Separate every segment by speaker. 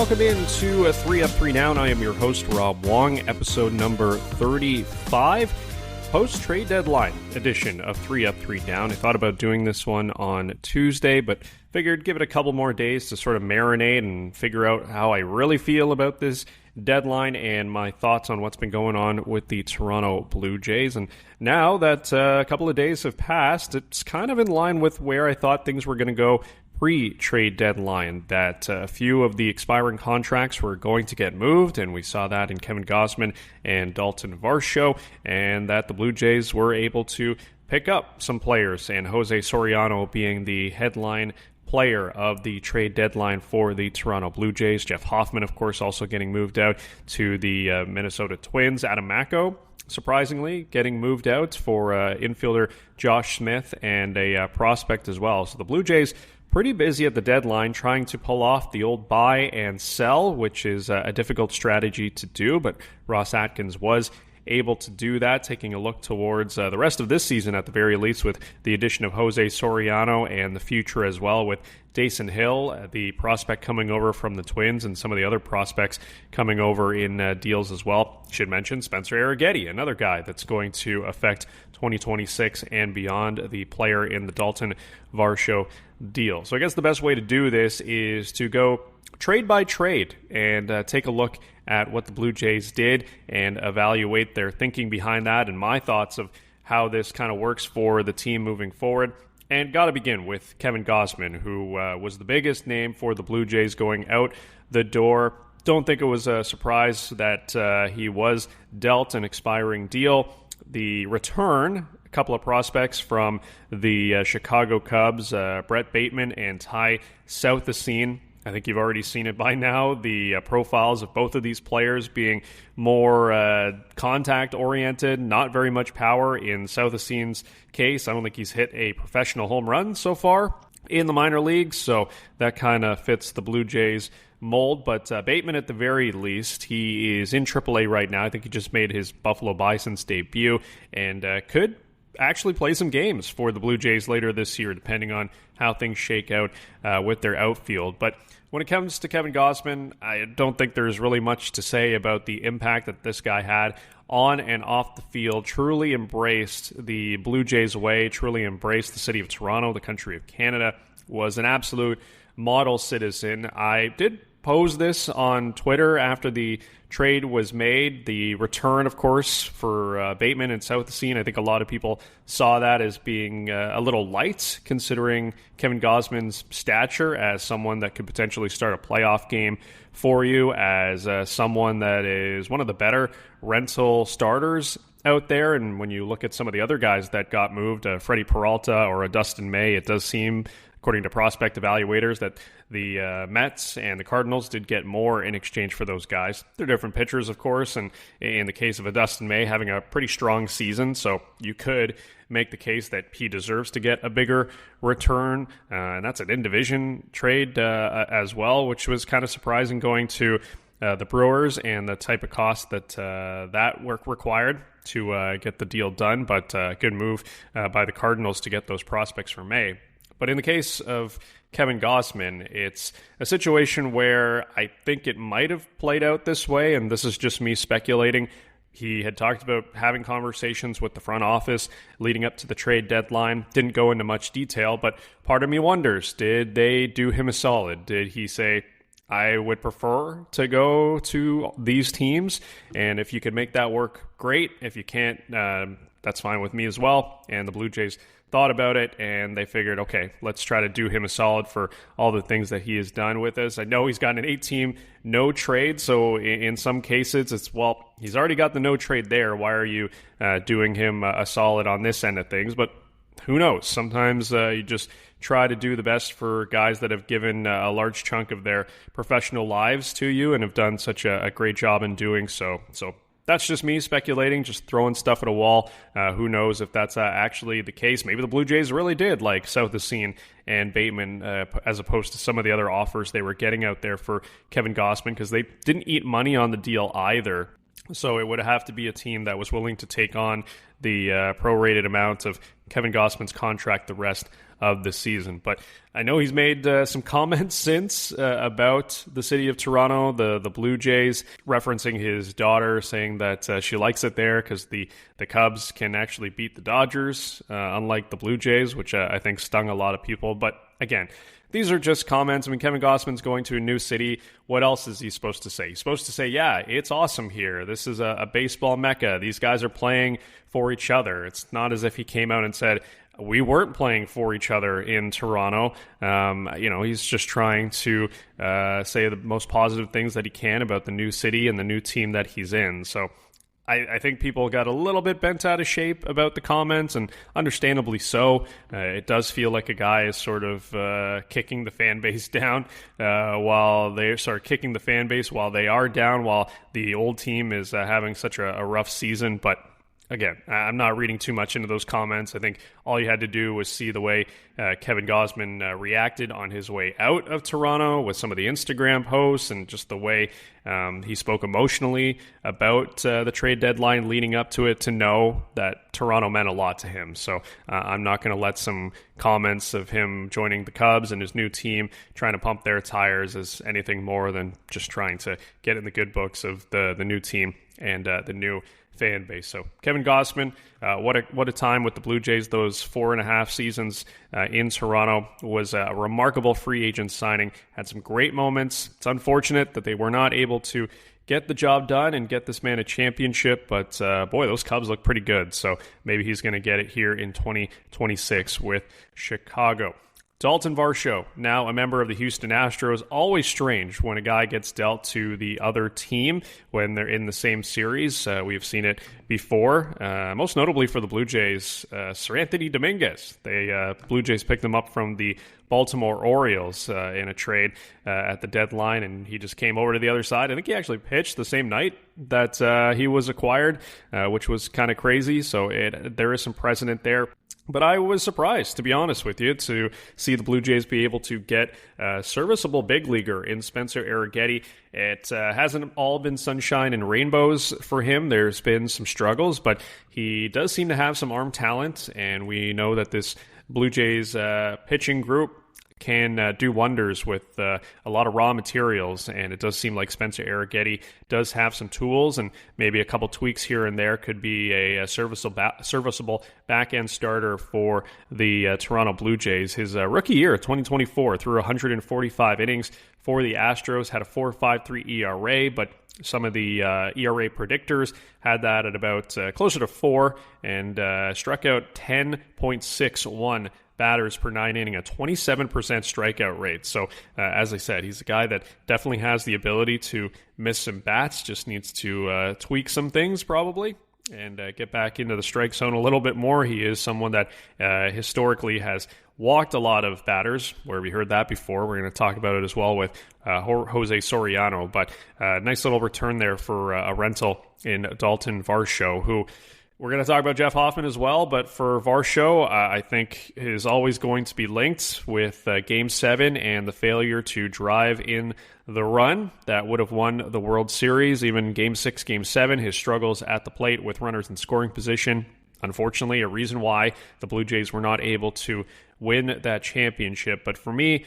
Speaker 1: Welcome into a 3 Up, 3 Down. I am your host, Rob Wong, episode number 35, post-trade deadline edition of 3 Up, 3 Down. I thought about doing this one on Tuesday, but figured give it a couple more days to sort of marinate and figure out how I really feel about this deadline and my thoughts on what's been going on with the Toronto Blue Jays. And now that a couple of days have passed, it's kind of in line with where I thought things were going to go pre-trade deadline, that a few of the expiring contracts were going to get moved, and we saw that in Kevin Gausman and Dalton Varsho, and that the Blue Jays were able to pick up some players, and Jose Soriano being the headline player of the trade deadline for the Toronto Blue Jays. Jeff Hoffman, of course, also getting moved out to the Minnesota Twins. Adam Macko, surprisingly, getting moved out for infielder Josh Smith and a prospect as well. So the Blue Jays pretty busy at the deadline trying to pull off the old buy and sell, which is a difficult strategy to do, but Ross Atkins was able to do that, taking a look towards the rest of this season at the very least, with the addition of Jose Soriano and the future as well with Dason Hill, the prospect coming over from the Twins, and some of the other prospects coming over in deals as well. Should mention Spencer Arrighetti, another guy that's going to affect 2026 and beyond, the player in the Dalton Varsho deal. So I guess the best way to do this is to go trade by trade and take a look at what the Blue Jays did and evaluate their thinking behind that and my thoughts of how this kind of works for the team moving forward. And got to begin with Kevin Gausman, who was the biggest name for the Blue Jays going out the door. Don't think it was a surprise that he was dealt an expiring deal. The return, a couple of prospects from the Chicago Cubs, Brett Bateman and Ty Southesine. I think you've already seen it by now, the profiles of both of these players being more contact-oriented, not very much power. In Southesine's case, I don't think he's hit a professional home run so far in the minor leagues, so that kind of fits the Blue Jays mold. But Bateman, at the very least, he is in AAA right now. I think he just made his Buffalo Bison's debut and could actually play some games for the Blue Jays later this year, depending on how things shake out with their outfield. But when it comes to Kevin Gausman, I don't think there's really much to say about the impact that this guy had on and off the field. Truly embraced the Blue Jays way, truly embraced the city of Toronto, the country of Canada, was an absolute model citizen. I did pose this on Twitter after the trade was made. The return, of course, for Bateman and Southesine, I think a lot of people saw that as being a little light, considering Kevin Gausman's stature as someone that could potentially start a playoff game for you, as someone that is one of the better rental starters out there. And when you look at some of the other guys that got moved, Freddie Peralta or a Dustin May, it does seem, according to prospect evaluators, that the Mets and the Cardinals did get more in exchange for those guys. They're different pitchers, of course, and in the case of a Dustin May having a pretty strong season, so you could make the case that he deserves to get a bigger return, and that's an in-division trade as well, which was kind of surprising going to the Brewers and the type of cost that that work required to get the deal done, but good move by the Cardinals to get those prospects for May. But in the case of Kevin Gausman, it's a situation where I think it might have played out this way, and this is just me speculating. He had talked about having conversations with the front office leading up to the trade deadline. Didn't go into much detail, but part of me wonders, did they do him a solid? Did he say, I would prefer to go to these teams, and if you could make that work, great. If you can't, that's fine with me as well. And the Blue Jays thought about it, and they figured, okay, let's try to do him a solid for all the things that he has done with us. I know he's got an 8-team no trade, so in some cases it's, well, he's already got the no trade there. Why are you doing him a solid on this end of things? But who knows? Sometimes you just try to do the best for guys that have given a large chunk of their professional lives to you and have done such a great job in doing so. So that's just me speculating, just throwing stuff at a wall. Who knows if that's actually the case. Maybe the Blue Jays really did like Southesine and Bateman as opposed to some of the other offers they were getting out there for Kevin Gausman, because they didn't eat money on the deal either. So it would have to be a team that was willing to take on the prorated amount of Kevin Gausman's contract the rest of the season. But I know he's made some comments since about the city of Toronto, the Blue Jays, referencing his daughter, saying that she likes it there because the Cubs can actually beat the Dodgers, unlike the Blue Jays, which I think stung a lot of people. But again, these are just comments. I mean, Kevin Gausman's going to a new city. What else is he supposed to say? He's supposed to say, yeah, it's awesome here. This is a baseball mecca. These guys are playing for each other. It's not as if he came out and said, we weren't playing for each other in Toronto. He's just trying to say the most positive things that he can about the new city and the new team that he's in. So I think people got a little bit bent out of shape about the comments, and understandably so. It does feel like a guy is sort of kicking the fan base down while they start kicking the fan base while they are down, while the old team is having such a rough season. But again, I'm not reading too much into those comments. I think all you had to do was see the way Kevin Gausman reacted on his way out of Toronto with some of the Instagram posts and just the way he spoke emotionally about the trade deadline leading up to it to know that Toronto meant a lot to him. So I'm not going to let some comments of him joining the Cubs and his new team trying to pump their tires as anything more than just trying to get in the good books of the new team and the new fan base. So Kevin Gausman, what a time with the Blue Jays. Those 4.5 seasons in Toronto was a remarkable free agent signing. Had some great moments. It's unfortunate that they were not able to get the job done and get this man a championship, but boy, those Cubs look pretty good. So maybe he's going to get it here in 2026 with Chicago. Dalton Varsho, now a member of the Houston Astros. Always strange when a guy gets dealt to the other team when they're in the same series. We've seen it before, most notably for the Blue Jays, Sir Anthony Dominguez. Blue Jays picked him up from the Baltimore Orioles in a trade at the deadline, and he just came over to the other side. I think he actually pitched the same night that he was acquired, which was kind of crazy. So there is some precedent there. But I was surprised, to be honest with you, to see the Blue Jays be able to get a serviceable big leaguer in Spencer Arrighetti. It hasn't all been sunshine and rainbows for him. There's been some struggles, but he does seem to have some arm talent, and we know that this Blue Jays pitching group can do wonders with a lot of raw materials, and it does seem like Spencer Arrighetti does have some tools, and maybe a couple tweaks here and there could be a serviceable back-end starter for the Toronto Blue Jays. His rookie year, 2024, threw 145 innings for the Astros, had a 4.53 ERA, but some of the ERA predictors had that at about closer to 4, and struck out 10.61 batters per 9 inning, a 27% strikeout rate. So as I said, he's a guy that definitely has the ability to miss some bats, just needs to tweak some things probably and get back into the strike zone a little bit more. He is someone that historically has walked a lot of batters. Where we heard that before. We're going to talk about it as well with Jose Soriano, but nice little return there for a rental in Dalton Varsho, who we're going to talk about Jeff Hoffman as well, but for Varsho, I think is always going to be linked with Game 7 and the failure to drive in the run that would have won the World Series. Even Game 6, Game 7, his struggles at the plate with runners in scoring position. Unfortunately, a reason why the Blue Jays were not able to win that championship. But for me,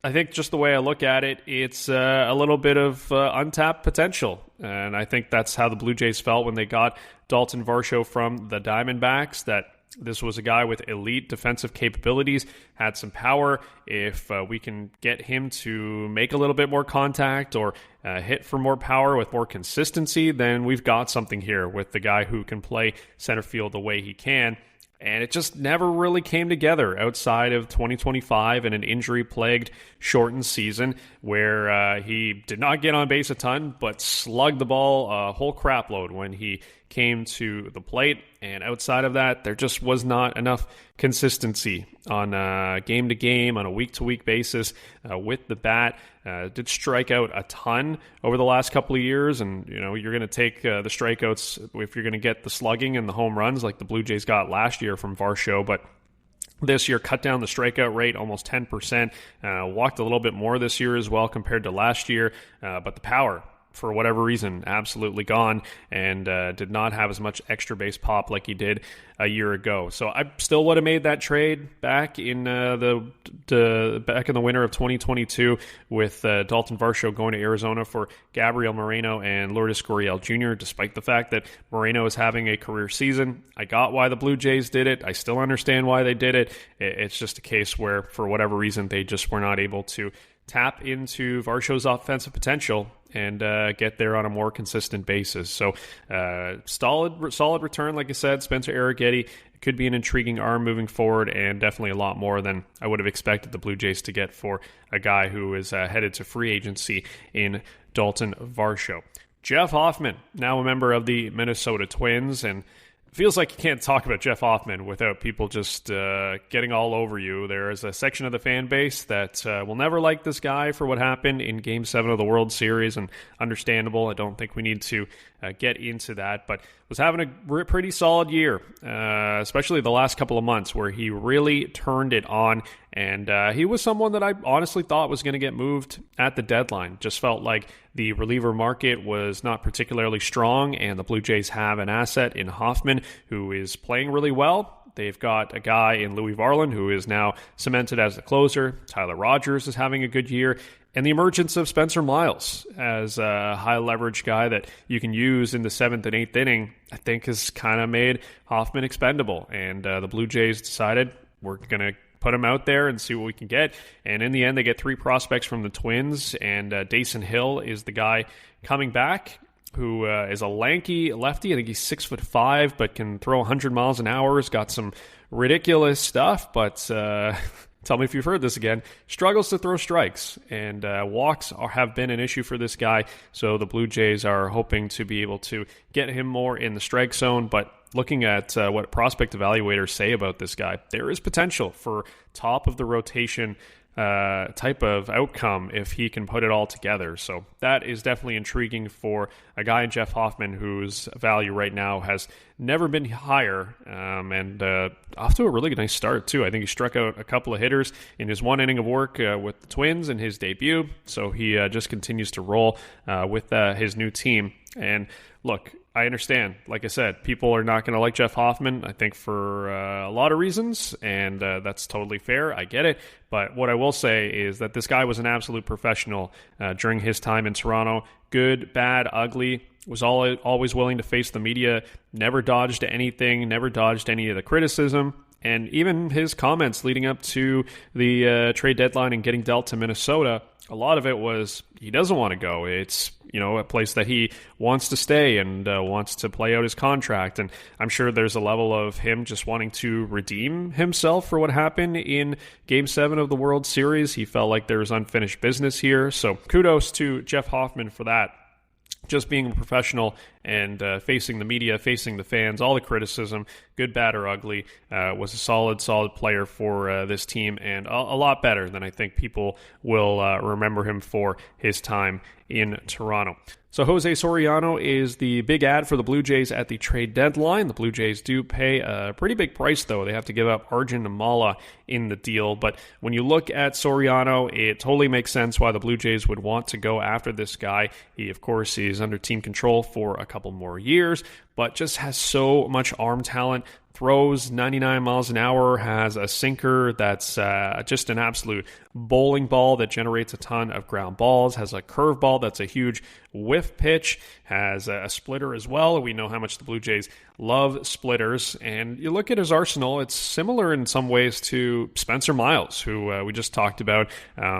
Speaker 1: I think just the way I look at it, it's a little bit of untapped potential. And I think that's how the Blue Jays felt when they got Dalton Varsho from the Diamondbacks, that this was a guy with elite defensive capabilities, had some power. If we can get him to make a little bit more contact or hit for more power with more consistency, then we've got something here with the guy who can play center field the way he can. And it just never really came together outside of 2025 and an injury-plagued shortened season where he did not get on base a ton, but slugged the ball a whole crap load when he came to the plate. And outside of that, there just was not enough consistency on a game-to-game, on a week-to-week basis with the bat. Did strike out a ton over the last couple of years, and you're going to take the strikeouts if you're going to get the slugging and the home runs like the Blue Jays got last year from Varsho, but this year cut down the strikeout rate almost 10%, walked a little bit more this year as well compared to last year, but the power for whatever reason, absolutely gone, and did not have as much extra base pop like he did a year ago. So I still would have made that trade back in the winter of 2022 with Dalton Varsho going to Arizona for Gabriel Moreno and Lourdes Gurriel Jr., despite the fact that Moreno is having a career season. I got why the Blue Jays did it. I still understand why they did it. It's just a case where, for whatever reason, they just were not able to tap into Varsho's offensive potential and get there on a more consistent basis. So solid return, like I said. Spencer Arrighetti could be an intriguing arm moving forward, and definitely a lot more than I would have expected the Blue Jays to get for a guy who is headed to free agency in Dalton Varsho. Jeff Hoffman, now a member of the Minnesota Twins, and feels like you can't talk about Jeff Hoffman without people just getting all over you. There is a section of the fan base that will never like this guy for what happened in Game 7 of the World Series, and understandable. I don't think we need to get into that, but was having a pretty solid year, especially the last couple of months where he really turned it on, and he was someone that I honestly thought was going to get moved at the deadline. Just felt like the reliever market was not particularly strong, and the Blue Jays have an asset in Hoffman who is playing really well. They've got a guy in Louis Varland who is now cemented as the closer. Tyler Rogers is having a good year. And the emergence of Spencer Miles as a high-leverage guy that you can use in the 7th and 8th inning, I think has kind of made Hoffman expendable. And the Blue Jays decided we're going to put him out there and see what we can get. And in the end, they get 3 prospects from the Twins, and Dason Hill is the guy coming back, who is a lanky lefty. I think he's 6'5", but can throw 100 miles an hour. He's got some ridiculous stuff, but tell me if you've heard this again, struggles to throw strikes, and walks have been an issue for this guy. So the Blue Jays are hoping to be able to get him more in the strike zone, but looking at what prospect evaluators say about this guy, there is potential for top of the rotation type of outcome if he can put it all together. So that is definitely intriguing for a guy in Jeff Hoffman whose value right now has never been higher, and off to a really nice start too. I think he struck out a couple of hitters in his 1 inning of work with the Twins in his debut, so he just continues to roll with his new team. And look, I understand, like I said, people are not going to like Jeff Hoffman, I think, for a lot of reasons, and that's totally fair. I get it. But what I will say is that this guy was an absolute professional during his time in Toronto. Good, bad, ugly, was always willing to face the media, never dodged anything, never dodged any of the criticism. And even his comments leading up to the trade deadline and getting dealt to Minnesota, a lot of it was he doesn't want to go. It's, a place that he wants to stay and wants to play out his contract. And I'm sure there's a level of him just wanting to redeem himself for what happened in Game 7 of the World Series. He felt like there was unfinished business here. So kudos to Jeff Hoffman for that. Just being a professional and facing the media, facing the fans, all the criticism, good, bad, or ugly, was a solid player for this team, and a lot better than I think people will remember him for his time in Toronto. So Jose Soriano is the big ad for the Blue Jays at the trade deadline. The Blue Jays do pay a pretty big price, though. They have to give up Arjun Namala in the deal. But when you look at Soriano, it totally makes sense why the Blue Jays would want to go after this guy. He, of course, is under team control for a couple more years, but just has so much arm talent, throws 99 miles an hour, has a sinker that's just an absolute bowling ball that generates a ton of ground balls, has a curveball that's a huge whiff pitch, has a splitter as well. We know how much the Blue Jays love splitters, and you look at his arsenal, it's similar in some ways to Spencer Miles, who we just talked about,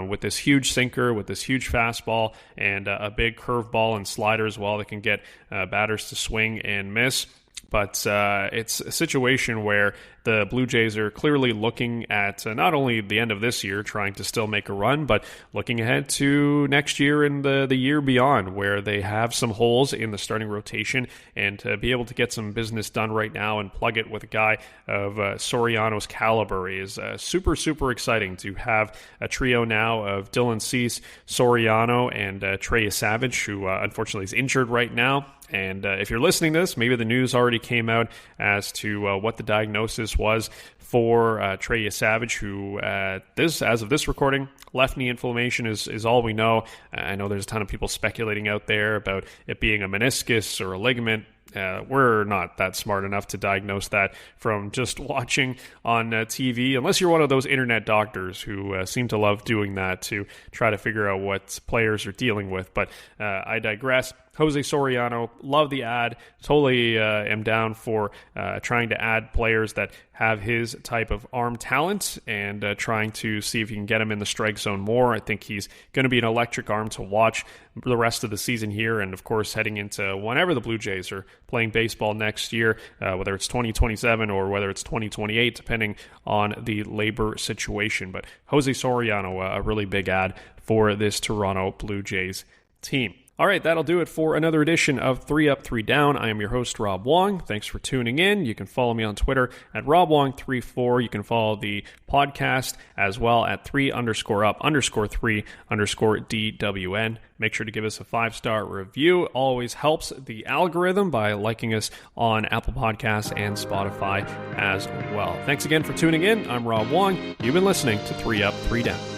Speaker 1: with this huge sinker, with this huge fastball, and a big curveball and slider as well that can get batters to swing and miss. But it's a situation where the Blue Jays are clearly looking at not only the end of this year, trying to still make a run, but looking ahead to next year and the year beyond, where they have some holes in the starting rotation, and to be able to get some business done right now and plug it with a guy of Soriano's caliber is super, super exciting to have a trio now of Dylan Cease, Soriano, and Trey Savage, who unfortunately is injured right now. And if you're listening to this, maybe the news already came out as to what the diagnosis was for Trey Savage, who as of this recording, left knee inflammation is all we know. I know there's a ton of people speculating out there about it being a meniscus or a ligament. We're not that smart enough to diagnose that from just watching on TV, unless you're one of those internet doctors who seem to love doing that to try to figure out what players are dealing with. But I digress. Jose Soriano, love the ad. Totally am down for trying to add players that have his type of arm talent and trying to see if you can get him in the strike zone more. I think he's going to be an electric arm to watch the rest of the season here, and of course heading into whenever the Blue Jays are playing baseball next year, whether it's 2027 or whether it's 2028, depending on the labor situation. But Jose Soriano, a really big ad for this Toronto Blue Jays team. All right, that'll do it for another edition of 3 Up, 3 Down. I am your host, Rob Wong. Thanks for tuning in. You can follow me on Twitter at RobWong34. You can follow the podcast as well at 3_up_3_DWN. Make sure to give us a 5-star review. Always helps the algorithm by liking us on Apple Podcasts and Spotify as well. Thanks again for tuning in. I'm Rob Wong. You've been listening to 3 Up, 3 Down.